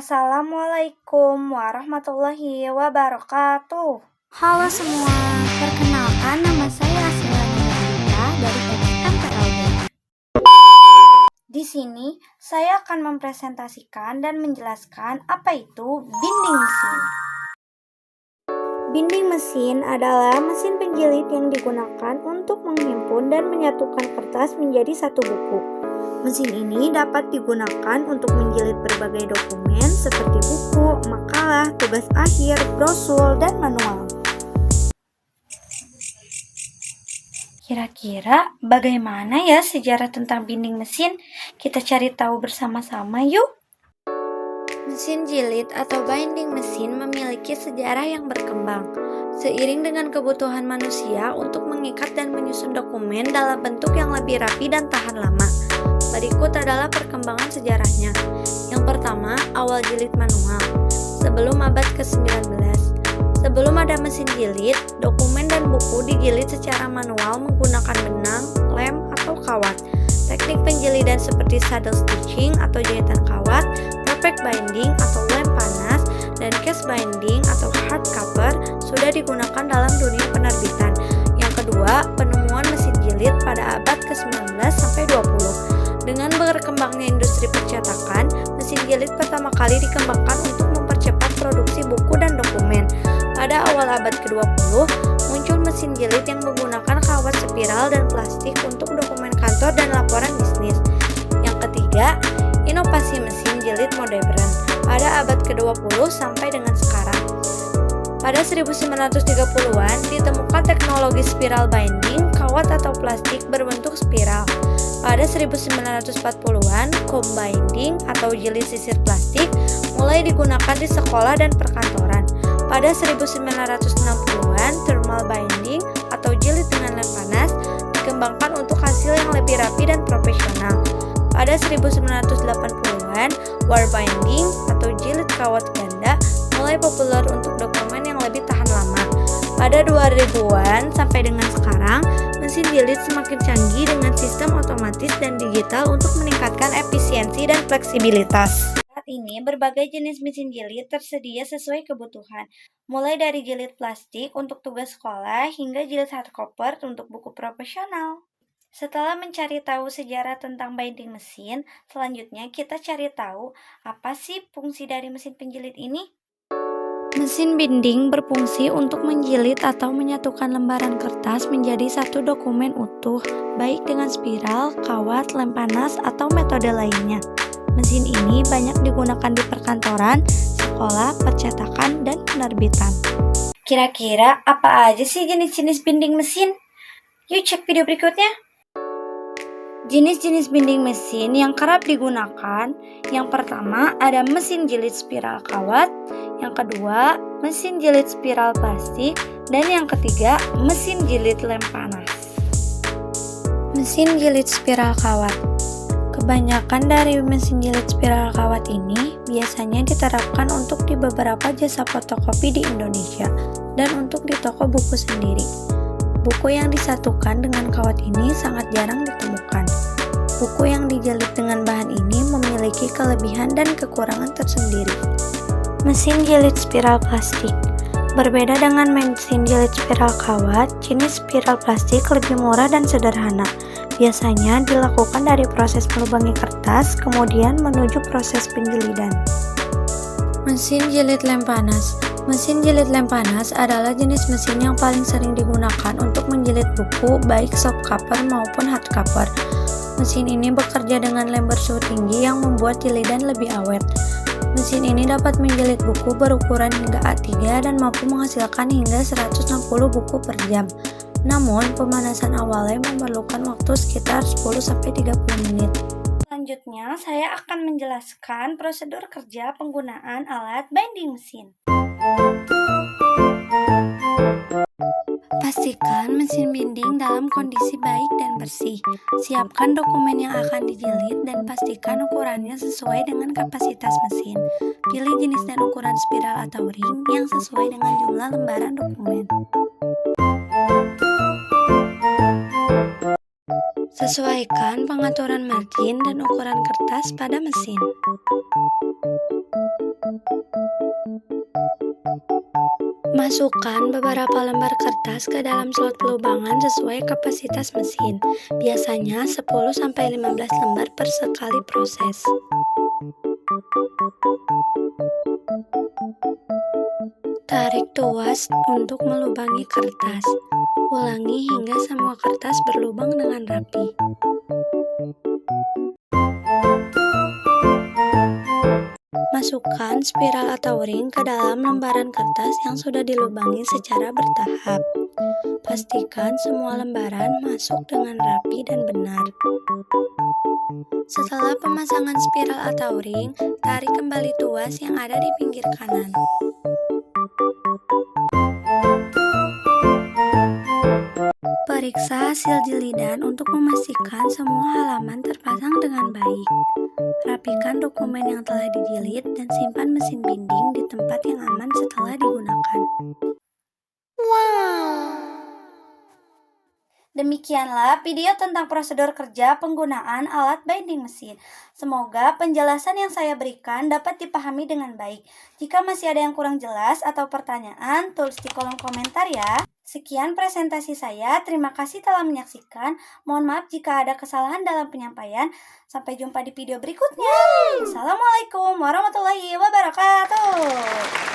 Assalamualaikum warahmatullahi wabarakatuh. Halo semua, perkenalkan nama saya Asilani Nurita dari MPLB. Di sini saya akan mempresentasikan dan menjelaskan apa itu binding mesin. Binding mesin adalah mesin penjilid yang digunakan untuk menghimpun dan menyatukan kertas menjadi satu buku. Mesin ini dapat digunakan untuk menjilid berbagai dokumen seperti buku, makalah, tugas akhir, brosul, dan manual. Kira-kira bagaimana ya sejarah tentang binding mesin? Kita cari tahu bersama-sama yuk! Mesin jilid atau binding mesin memiliki sejarah yang berkembang. Seiring dengan kebutuhan manusia untuk mengikat dan menyusun dokumen dalam bentuk yang lebih rapi dan tahan lama. Berikut adalah perkembangan sejarahnya. Yang pertama, awal jilid manual. Sebelum abad ke-19. Sebelum ada mesin jilid, dokumen dan buku dijilid secara manual menggunakan benang, lem, atau kawat. Teknik penjilidan seperti saddle stitching atau jahitan kawat, perfect binding atau lem panas, dan case binding atau hardcover sudah digunakan dalam dunia penerbitan. Yang kedua, penemuan mesin jilid pada abad ke-19 sampai 20. Dengan berkembangnya industri percetakan, mesin jilid pertama kali dikembangkan untuk mempercepat produksi buku dan dokumen. Pada awal abad ke-20, muncul mesin jilid yang menggunakan kawat spiral dan plastik untuk dokumen kantor dan laporan bisnis. Yang ketiga, inovasi mesin jilid modern pada abad ke-20 sampai dengan sekarang. Pada 1930-an ditemukan teknologi spiral binding, kawat atau plastik berbentuk spiral. Pada 1940-an, comb binding atau jilid sisir plastik mulai digunakan di sekolah dan perkantoran. Pada 1960-an, thermal binding atau jilid dengan lem panas dikembangkan untuk hasil yang lebih rapi dan profesional. Pada 1980-an, war binding atau jilid kawat ganda mulai populer untuk dokumen yang lebih tahan lama. Pada 2000-an sampai dengan sekarang, mesin jilid semakin canggih dengan sistem otomatis dan digital untuk meningkatkan efisiensi dan fleksibilitas. Saat ini, berbagai jenis mesin jilid tersedia sesuai kebutuhan, mulai dari jilid plastik untuk tugas sekolah hingga jilid hardcover untuk buku profesional. Setelah mencari tahu sejarah tentang binding mesin, selanjutnya kita cari tahu apa sih fungsi dari mesin penjilid ini. Mesin binding berfungsi untuk menjilid atau menyatukan lembaran kertas menjadi satu dokumen utuh, baik dengan spiral, kawat, lem panas, atau metode lainnya. Mesin ini banyak digunakan di perkantoran, sekolah, percetakan, dan penerbitan. Kira-kira apa aja sih jenis-jenis binding mesin? Yuk cek video berikutnya. Jenis-jenis binding mesin yang kerap digunakan, yang pertama ada mesin jilid spiral kawat, yang kedua mesin jilid spiral plastik, dan yang ketiga mesin jilid lem panas. Mesin jilid spiral kawat. Kebanyakan dari mesin jilid spiral kawat ini biasanya diterapkan untuk di beberapa jasa fotokopi di Indonesia dan untuk di toko buku sendiri. Buku yang disatukan dengan kawat ini sangat jarang ditemukan. Buku yang dijilid dengan bahan ini memiliki kelebihan dan kekurangan tersendiri. Mesin jilid spiral plastik. Berbeda dengan mesin jilid spiral kawat, jenis spiral plastik lebih murah dan sederhana. Biasanya dilakukan dari proses melubangi kertas, kemudian menuju proses penjilidan. Mesin jilid lem panas. Mesin jilid lem panas adalah jenis mesin yang paling sering digunakan untuk menjilid buku, baik soft cover maupun hard cover. Mesin ini bekerja dengan lem bersuhu tinggi yang membuat jilidan lebih awet. Mesin ini dapat menjilid buku berukuran hingga A3 dan mampu menghasilkan hingga 160 buku per jam. Namun, pemanasan awalnya memerlukan waktu sekitar 10-30 menit. Selanjutnya, saya akan menjelaskan prosedur kerja penggunaan alat binding mesin. Pastikan mesin binding dalam kondisi baik dan bersih. Siapkan dokumen yang akan dijilid dan pastikan ukurannya sesuai dengan kapasitas mesin. Pilih jenis dan ukuran spiral atau ring yang sesuai dengan jumlah lembaran dokumen. Sesuaikan pengaturan margin dan ukuran kertas pada mesin. Masukkan beberapa lembar kertas ke dalam slot pelubangan sesuai kapasitas mesin. Biasanya 10-15 lembar per sekali proses. Tarik tuas untuk melubangi kertas. Ulangi hingga semua kertas berlubang dengan rapi. Masukkan spiral atau ring ke dalam lembaran kertas yang sudah dilubangi secara bertahap. Pastikan semua lembaran masuk dengan rapi dan benar. Setelah pemasangan spiral atau ring, tarik kembali tuas yang ada di pinggir kanan. Periksa hasil jilidan untuk memastikan semua halaman terpasang dengan baik. Rapikan dokumen yang telah dijilid dan simpan mesin binding di tempat yang aman setelah digunakan. Demikianlah video tentang prosedur kerja penggunaan alat binding mesin. Semoga penjelasan yang saya berikan dapat dipahami dengan baik. Jika masih ada yang kurang jelas atau pertanyaan, tulis di kolom komentar ya. Sekian presentasi saya, terima kasih telah menyaksikan. Mohon maaf jika ada kesalahan dalam penyampaian. Sampai jumpa di video berikutnya. Assalamualaikum warahmatullahi wabarakatuh.